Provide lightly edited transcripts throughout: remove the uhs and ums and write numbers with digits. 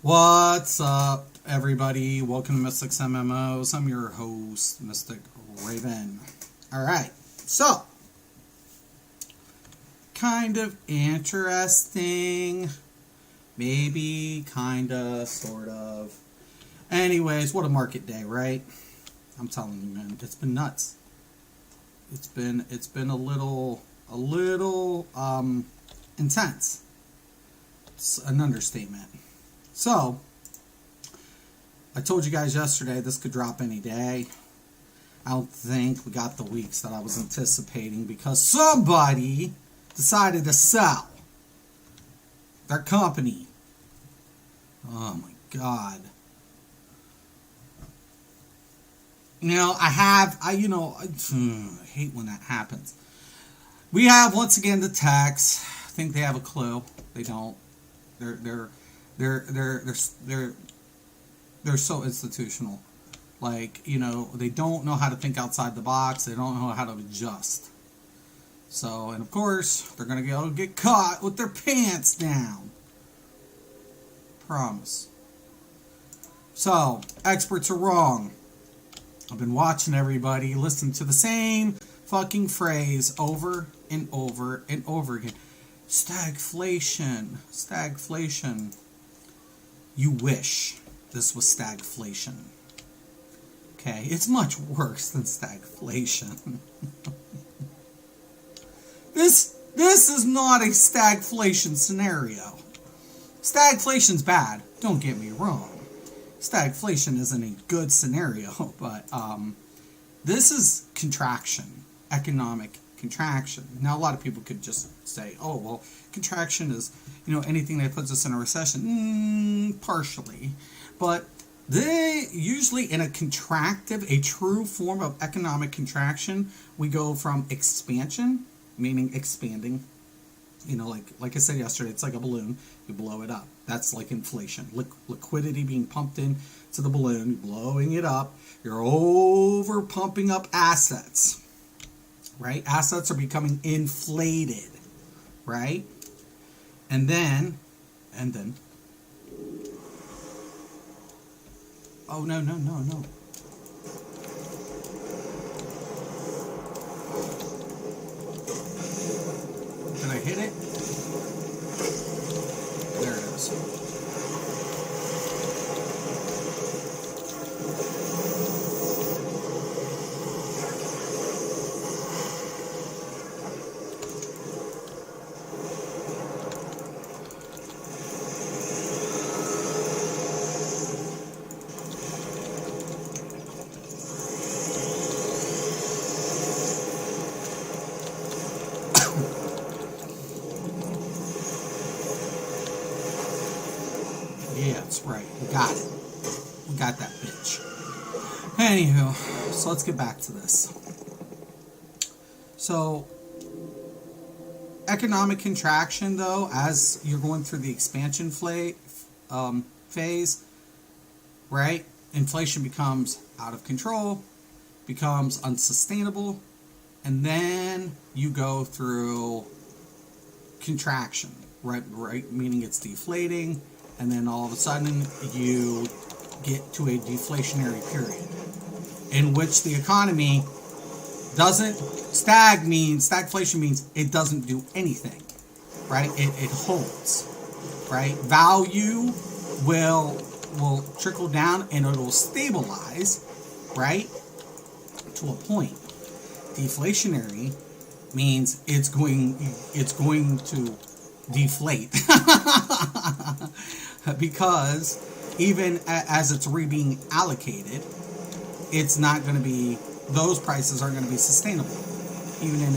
What's up, everybody? Welcome to Mystics MMOs. I'm your host, Mystic Raven. Alright, so, kind of interesting. Maybe, kinda, sort of. Anyways, what a market day, right? I'm telling you, man, it's been nuts. It's been a little intense. It's an understatement. So, I told you guys yesterday this could drop any day. I don't think we got the weeks that I was anticipating because somebody decided to sell their company. Oh my God. I hate when that happens. We have once again the techs. I think they have a clue. They don't. They're they're they're they're they're they're so institutional. They don't know how to think outside the box. They don't know how to adjust. So, and of course, they're gonna get caught with their pants down. Promise. So, experts are wrong. I've been watching everybody listen to the same fucking phrase over and over and over again. Stagflation. Stagflation. You wish this was stagflation. Okay, it's much worse than stagflation. This is not a stagflation scenario. Stagflation's bad, don't get me wrong. Stagflation isn't a good scenario, but this is contraction, economic contraction. Now, a lot of people could just say, oh, well, contraction is, anything that puts us in a recession. Partially. But they usually in a true form of economic contraction, we go from expansion, meaning expanding. Like I said yesterday, it's like a balloon. You blow it up. That's like inflation. Liquidity being pumped in to the balloon, blowing it up. You're over pumping up assets, right? Assets are becoming inflated, right? And then, oh, no. Did I hit it? There it is. Yeah, that's right. We got it. We got that bitch. Anywho, so let's get back to this. So, economic contraction, though, as you're going through the expansion phase, right? Inflation becomes out of control, becomes unsustainable, and then you go through contraction, right? Meaning it's deflating, and then all of a sudden you get to a deflationary period in which the economy doesn't stagflation means it doesn't do anything, right? It holds, right? Value will trickle down and it will stabilize, right, to a point. Deflationary means it's going to deflate because even as it's being allocated, it's not going to be, those prices aren't going to be sustainable even in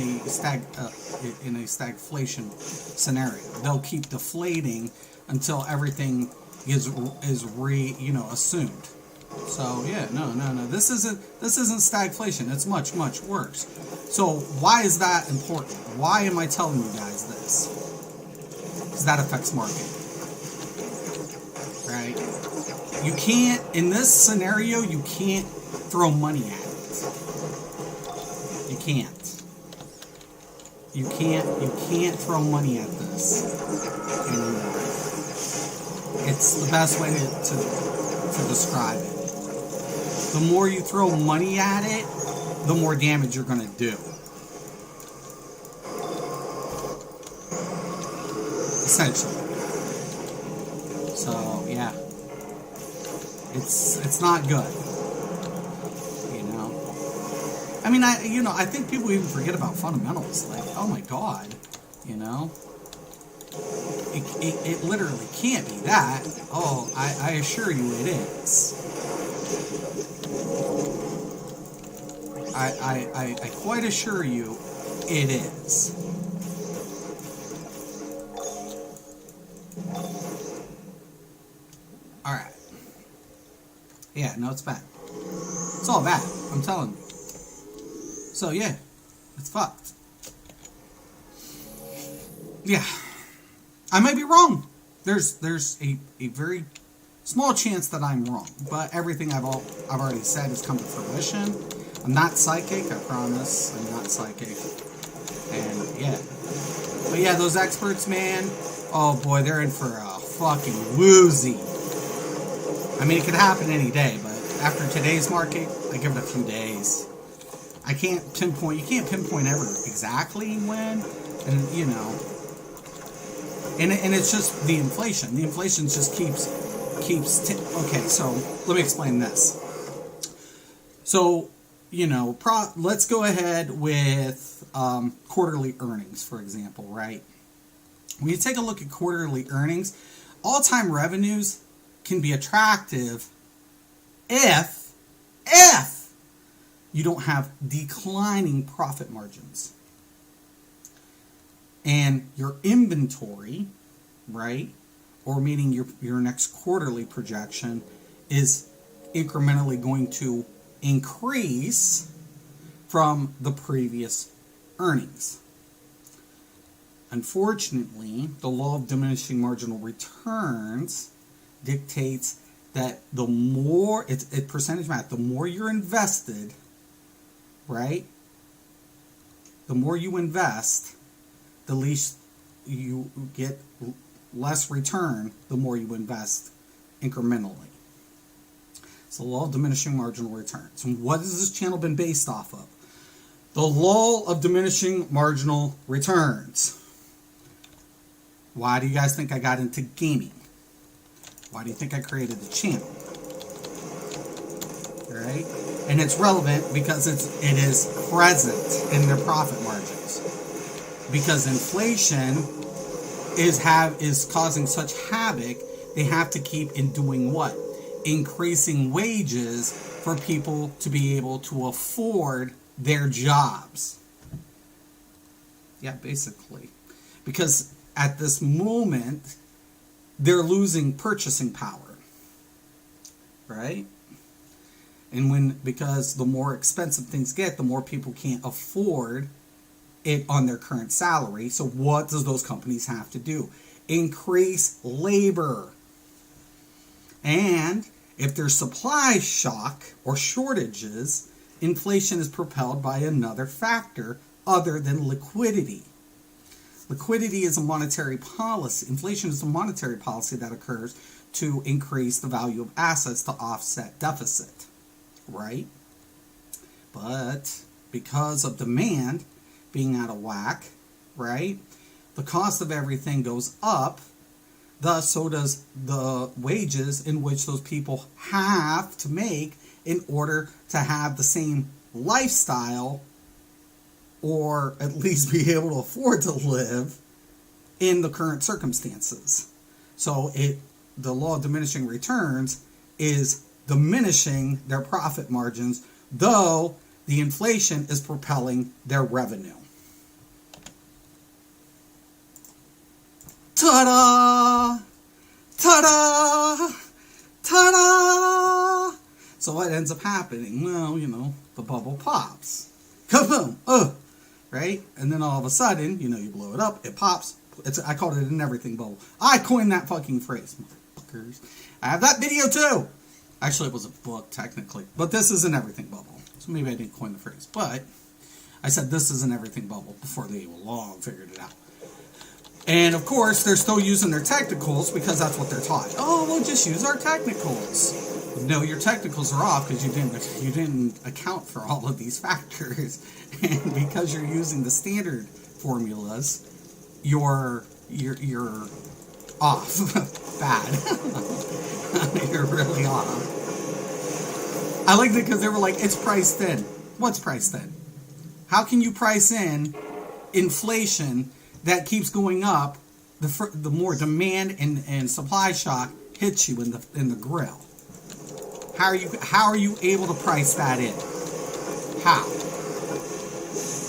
a stagflation scenario. They'll keep deflating until everything is assumed. So yeah, no. This isn't stagflation. It's much worse. So why is that important? Why am I telling you guys this? Because that affects market, right? You can't, in this scenario, you can't throw money at it. You can't. You can't throw money at this anymore. It's the best way to describe it. The more you throw money at it, the more damage you're going to do. Essentially. So, yeah. It's not good. You know? I mean, I think people even forget about fundamentals. Like, oh my God. You know? It literally can't be that. Oh, I assure you it is. I quite assure you it is. Alright. Yeah, no, it's bad. It's all bad. I'm telling you. So, yeah. It's fucked. Yeah. I might be wrong. There's a very small chance that I'm wrong. But everything I've already said has come to fruition. I'm not psychic, I promise. I'm not psychic. And, yeah. But, yeah, those experts, man. Oh, boy, they're in for a fucking woozy. I mean, it could happen any day, but after today's market, I give it a few days. I can't pinpoint, you can't pinpoint ever exactly when, and you know, and it's just the inflation. The inflation just keeps, okay, so let me explain this. So, you know, let's go ahead with quarterly earnings, for example, right? When you take a look at quarterly earnings, all-time revenues can be attractive if you don't have declining profit margins. And your inventory, right, or meaning your next quarterly projection is incrementally going to increase from the previous earnings. Unfortunately, the law of diminishing marginal returns dictates that the more, it's percentage math, the more you're invested, right? The more you invest, the least you get less return, the more you invest incrementally. It's the law of diminishing marginal returns. And what has this channel been based off of? The law of diminishing marginal returns. Why do you guys think I got into gaming? Why do you think I created the channel? Right? And it's relevant because it is present in their profit margins. Because inflation is causing such havoc, they have to keep in doing what? Increasing wages for people to be able to afford their jobs. Yeah, basically. Because at this moment, they're losing purchasing power, right? And because the more expensive things get, the more people can't afford it on their current salary. So what does those companies have to do? Increase labor. And if there's supply shock or shortages, inflation is propelled by another factor other than liquidity. Liquidity is a monetary policy. Inflation is a monetary policy that occurs to increase the value of assets to offset deficit, right? But because of demand being out of whack, right, the cost of everything goes up. Thus, so does the wages in which those people have to make in order to have the same lifestyle, or at least be able to afford to live in the current circumstances. So the law of diminishing returns is diminishing their profit margins, though the inflation is propelling their revenue. Ta-da! Ta-da! Ta-da! So what ends up happening? Well, you know, the bubble pops. Kaboom! Right? And then all of a sudden, you know, you blow it up, it pops. I called it an everything bubble. I coined that fucking phrase, motherfuckers. I have that video too. Actually, it was a book, technically. But this is an everything bubble. So maybe I didn't coin the phrase. But I said this is an everything bubble before they long figured it out. And of course, they're still using their technicals because that's what they're taught. Oh, we'll just use our technicals. No, your technicals are off because you didn't account for all of these factors, and because you're using the standard formulas, you're off. Bad. You're really off. I liked it because they were like, it's priced in. What's priced in? How can you price in inflation that keeps going up the more demand and supply shock hits you in the grill? How are you able to price that in? How?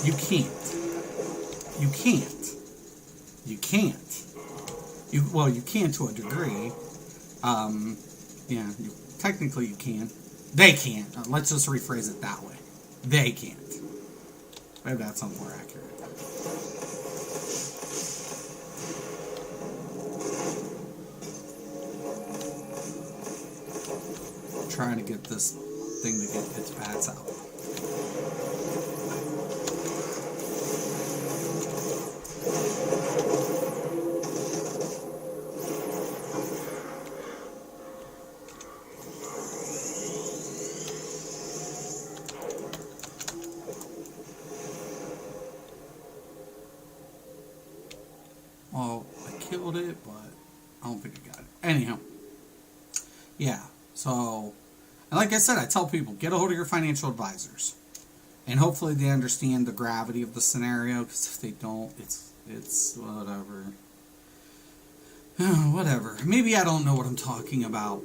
You can't. You can't. You can't. You can to a degree. Technically you can. They can't. Let's just rephrase it that way. They can't. Maybe that's something more accurate. I'm trying to get this thing to get its bats out. Well, I killed it, but I don't think I got it. Anyhow, yeah, so, and like I said, I tell people, get a hold of your financial advisors. And hopefully they understand the gravity of the scenario, because if they don't, it's whatever. Whatever. Maybe I don't know what I'm talking about.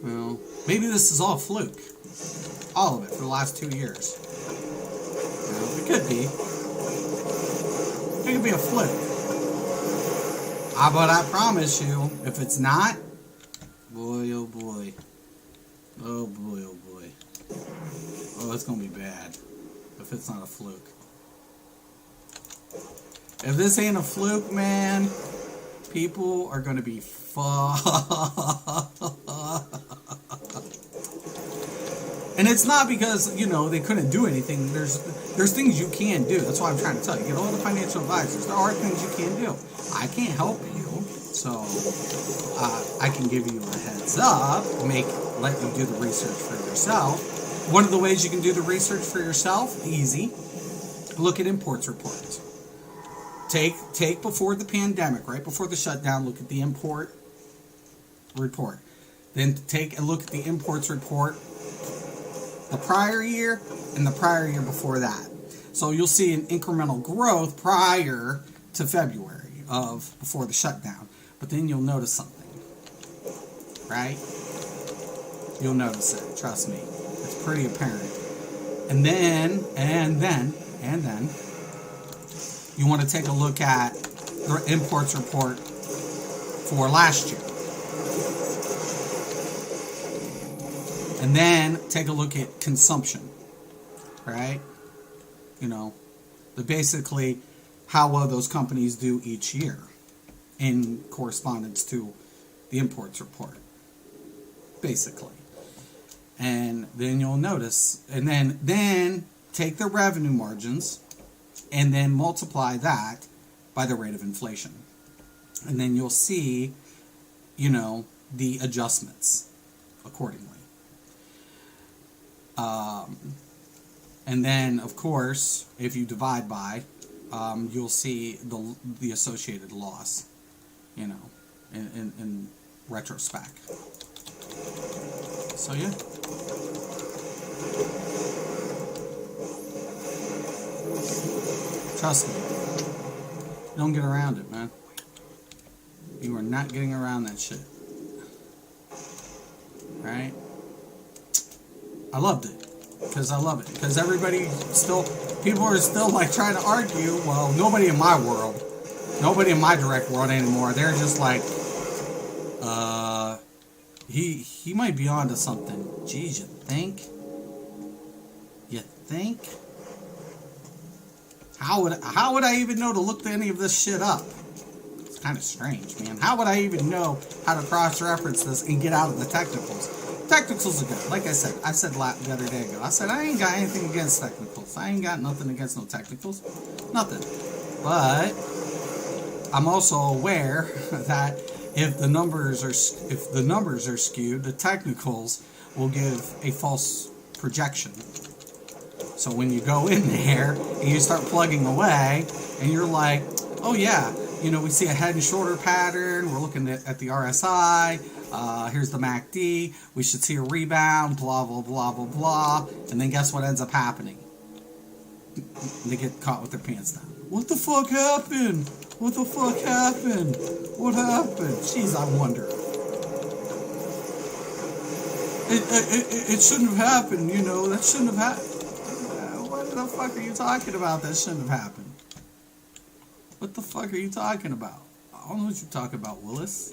Well, maybe this is all fluke. All of it for the last 2 years. Well, it could be. It could be a fluke. But I promise you, if it's not, boy, oh boy. Oh boy, oh boy. Oh, it's going to be bad if it's not a fluke. If this ain't a fluke, man, people are going to be And it's not because, they couldn't do anything. There's things you can do. That's what I'm trying to tell you. Get all the financial advisors. There are things you can do. I can't help you. So, I can give you a heads up. Let you do the research for yourself. One of the ways you can do the research for yourself, easy. Look at imports reports. Take before the pandemic, right before the shutdown, look at the import report. Then take a look at the imports report the prior year and the prior year before that. So you'll see an incremental growth prior to February before the shutdown. But then you'll notice something, right? You'll notice it. Trust me. It's pretty apparent. And then, you want to take a look at the imports report for last year. And then take a look at consumption, right? Basically how well those companies do each year in correspondence to the imports report, basically. And then you'll notice, and then take the revenue margins and then multiply that by the rate of inflation. And then you'll see, the adjustments accordingly. And then, of course, if you divide by, you'll see the associated loss, in retrospect. So, yeah. Trust me. You don't get around it, man. You are not getting around that shit. Right? I loved it. Because I love it. Because people are still like trying to argue. Well, nobody in my world, nobody in my direct world anymore. They're just like, he might be onto something. Geez, you think? You think? How would I even know to look any of this shit up? It's kind of strange, man. How would I even know how to cross-reference this and get out of the technicals? Technicals are good. Like I said the other day ago. I said I ain't got anything against technicals. I ain't got nothing against no technicals. Nothing. But I'm also aware that if the numbers are skewed, the technicals will give a false projection. So when you go in there and you start plugging away, and you're like, oh yeah, we see a head and shoulder pattern. We're looking at the RSI. Here's the MACD. We should see a rebound. Blah blah blah blah blah. And then guess what ends up happening? They get caught with their pants down. What the fuck happened? What the fuck happened? What happened? Jeez, I wonder. It shouldn't have happened, That shouldn't have happened. What the fuck are you talking about? That shouldn't have happened. What the fuck are you talking about? I don't know what you're talking about, Willis.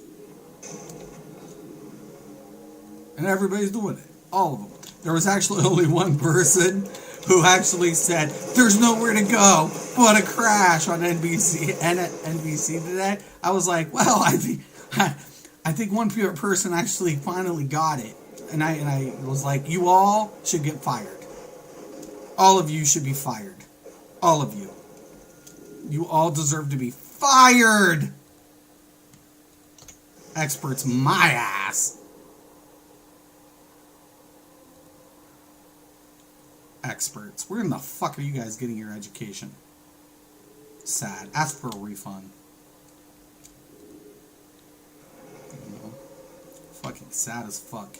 And everybody's doing it. All of them. There was actually only one person who actually said, there's nowhere to go but a crash on NBC today. I was like, well, I think one person actually finally got it. And I was like, you all should get fired. All of you should be fired. All of you. You all deserve to be fired. Experts, my ass. Experts. Where in the fuck are you guys getting your education? Sad. Ask for a refund. Fucking sad as fuck.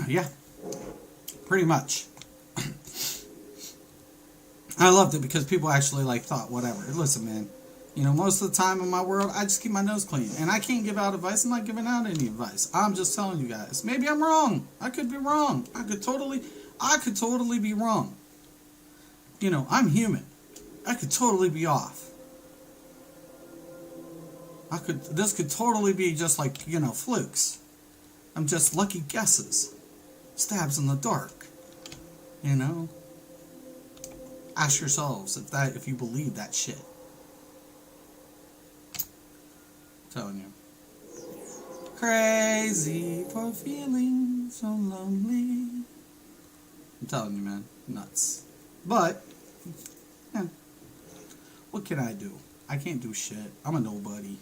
Yeah. Pretty much. I loved it because people actually thought whatever. Listen, man. Most of the time in my world, I just keep my nose clean. And I can't give out advice. I'm not giving out any advice. I'm just telling you guys. Maybe I'm wrong. I could be wrong. I could totally be wrong. I'm human. I could totally be off. This could totally be just flukes. I'm just lucky guesses. Stabs in the dark. Ask yourselves if you believe that shit. Telling you. Crazy for feeling so lonely. I'm telling you, man. Nuts. But, yeah. What can I do? I can't do shit. I'm a nobody.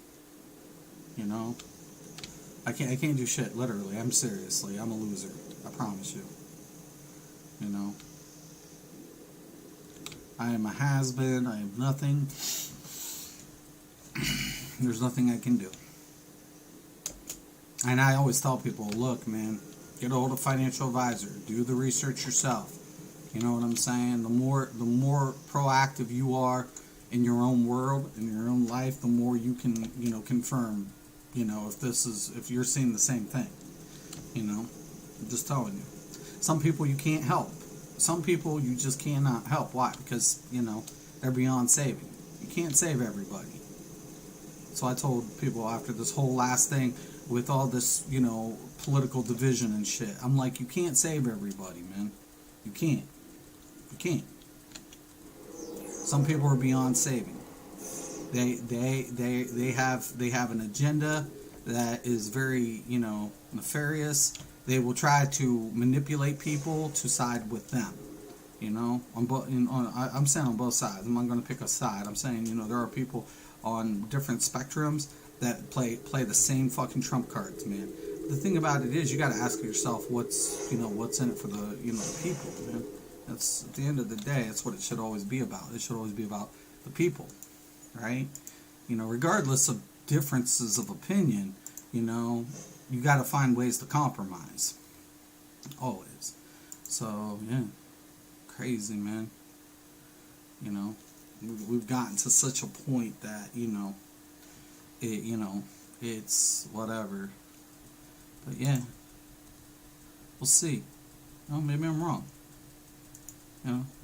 I can't do shit, literally. I'm a loser. I promise you. I am a has-been. I am nothing. There's nothing I can do. And I always tell people, look, man, get a hold of a financial advisor. Do the research yourself. You know what I'm saying? The more proactive you are in your own world, in your own life, the more you can, confirm, if you're seeing the same thing. I'm just telling you. Some people you can't help. Some people you just cannot help. Why? Because, they're beyond saving. You can't save everybody. So I told people after this whole last thing with all this, political division and shit, I'm like, you can't save everybody, man. You can't. You can't. Some people are beyond saving. They have an agenda that is very, nefarious. They will try to manipulate people to side with them. I'm saying on both sides. I'm not going to pick a side. I'm saying, there are people on different spectrums that play the same fucking trump cards, man. The thing about it is, you got to ask yourself what's in it for the the people, man. That's at the end of the day, that's what it should always be about. It should always be about the people, right? Regardless of differences of opinion, you got to find ways to compromise. Always. So yeah, crazy, man. We've gotten to such a point that it's whatever. But yeah, we'll see. Maybe I'm wrong.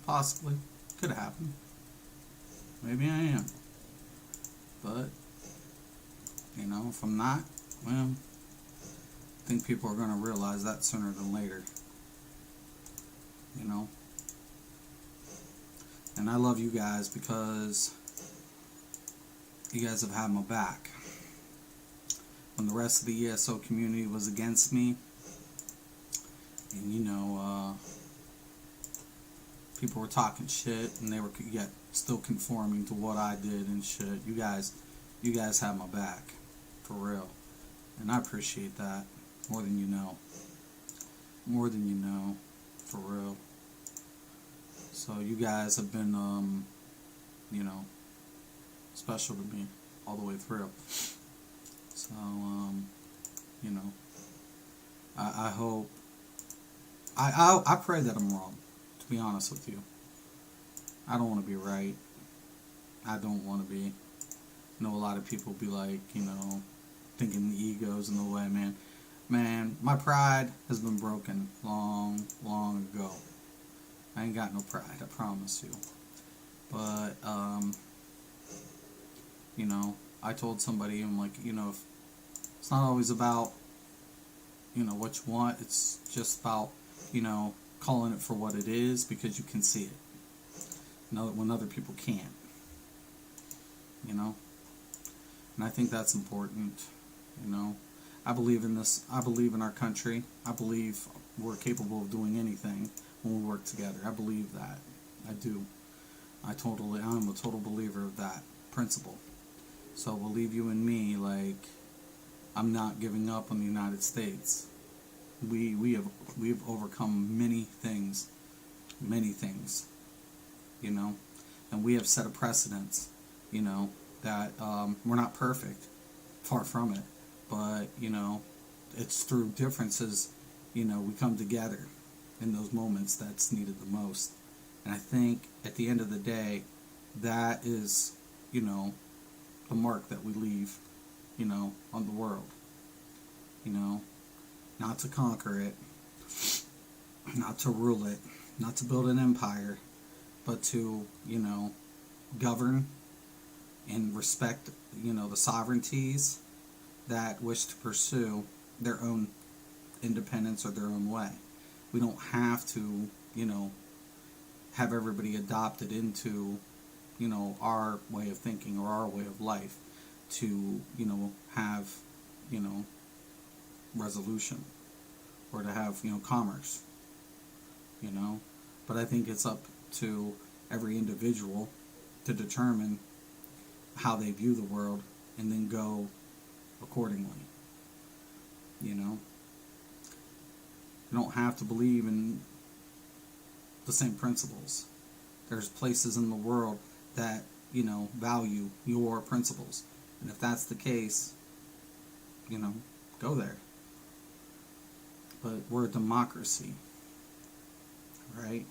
Possibly could have happened. Maybe I am. But if I'm not, well, I think people are going to realize that sooner than later. And I love you guys because you guys have had my back. When the rest of the ESO community was against me, And people were talking shit, and they were yet still conforming to what I did and shit. You guys have my back, for real, and I appreciate that more than you know. More than you know, for real. So you guys have been, special to me all the way through. So, I hope, I pray that I'm wrong, to be honest with you. I don't want to be right. I don't want to be. I know a lot of people be like, thinking the ego's in the way, man. Man, my pride has been broken long, long ago. I ain't got no pride, I promise you. But, I told somebody, I'm like, if it's not always about, what you want, it's just about, calling it for what it is because you can see it. When other people can't. And I think that's important, I believe in this. I believe in our country. I believe we're capable of doing anything when we work together. I believe that. I do. I'm a total believer of that principle. So believe you and me, like, I'm not giving up on the United States. We've overcome many things, and we have set a precedence, that we're not perfect, far from it. But, it's through differences, we come together in those moments that's needed the most. And I think at the end of the day, that is, the mark that we leave, on the world. Not to conquer it, not to rule it, not to build an empire, but to, govern and respect, the sovereignties that wish to pursue their own independence or their own way. We don't have to, have everybody adopted into, our way of thinking or our way of life to, have, resolution or to have, commerce, But I think it's up to every individual to determine how they view the world and then go accordingly. You don't have to believe in the same principles. There's places in the world that, value your principles. And if that's the case, go there. But we're a democracy, right?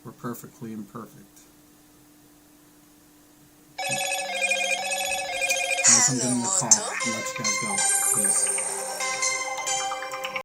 We're perfectly imperfect. Unless I'm getting a call, I'll let you guys go. Peace.